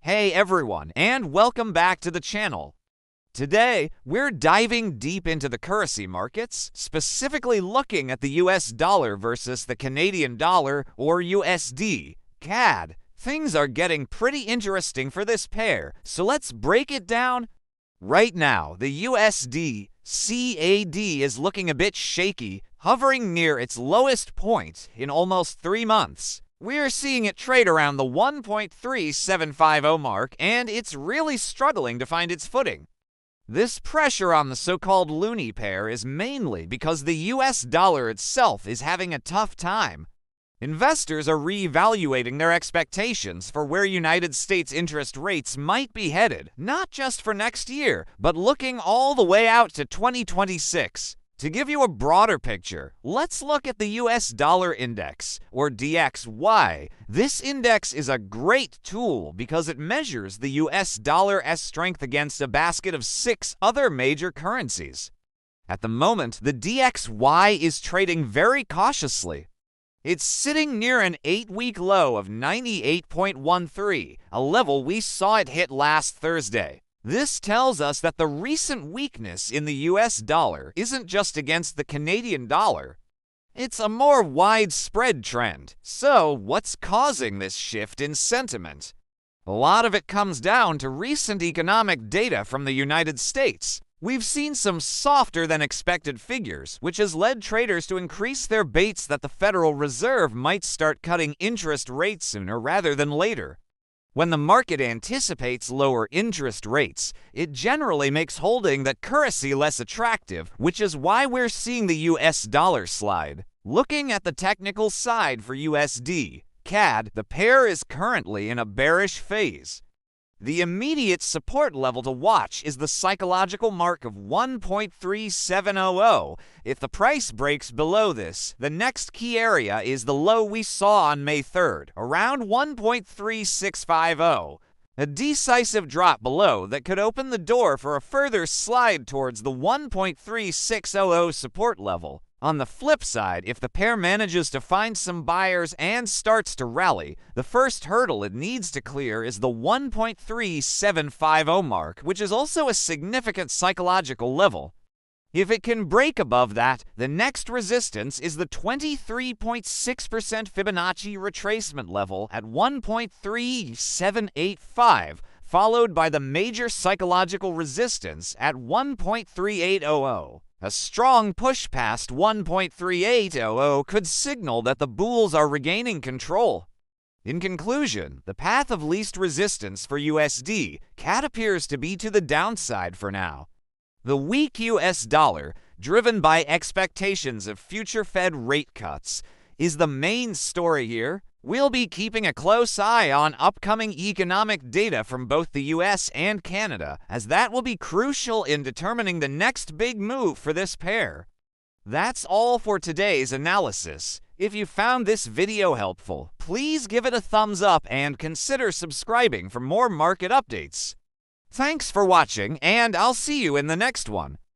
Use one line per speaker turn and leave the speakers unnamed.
Hey everyone, and welcome back to the channel. Today, we're diving deep into the currency markets, specifically looking at the US dollar versus the Canadian dollar, or USD-CAD. Things are getting pretty interesting for this pair, so let's break it down. Right now, the USD-CAD is looking a bit shaky, hovering near its lowest point in almost 3 months. We're seeing it trade around the 1.3750 mark, and it's really struggling to find its footing. This pressure on the so-called loonie pair is mainly because the US dollar itself is having a tough time. Investors are reevaluating their expectations for where United States interest rates might be headed, not just for next year, but looking all the way out to 2026. To give you a broader picture, let's look at the US Dollar Index, or DXY. This index is a great tool because it measures the US dollar's strength against a basket of 6 other major currencies. At the moment, the DXY is trading very cautiously. It's sitting near an 8-week low of 98.13, a level we saw it hit last Thursday. This tells us that the recent weakness in the US dollar isn't just against the Canadian dollar. It's a more widespread trend. So, what's causing this shift in sentiment? A lot of it comes down to recent economic data from the United States. We've seen some softer than expected figures, which has led traders to increase their bets that the Federal Reserve might start cutting interest rates sooner rather than later. When the market anticipates lower interest rates, it generally makes holding that currency less attractive, which is why we're seeing the US dollar slide. Looking at the technical side for USD-CAD, the pair is currently in a bearish phase. The immediate support level to watch is the psychological mark of 1.3700. If the price breaks below this, the next key area is the low we saw on May 3rd, around 1.3650. A decisive drop below that could open the door for a further slide towards the 1.3600 support level. On the flip side, if the pair manages to find some buyers and starts to rally, the first hurdle it needs to clear is the 1.3750 mark, which is also a significant psychological level. If it can break above that, the next resistance is the 23.6% Fibonacci retracement level at 1.3785, followed by the major psychological resistance at 1.3800. A strong push past 1.3800 could signal that the bulls are regaining control. In conclusion, the path of least resistance for USD-CAD appears to be to the downside for now. The weak US dollar, driven by expectations of future Fed rate cuts, is the main story here. We'll be keeping a close eye on upcoming economic data from both the US and Canada, as that will be crucial in determining the next big move for this pair. That's all for today's analysis. If you found this video helpful, please give it a thumbs up and consider subscribing for more market updates. Thanks for watching, and I'll see you in the next one.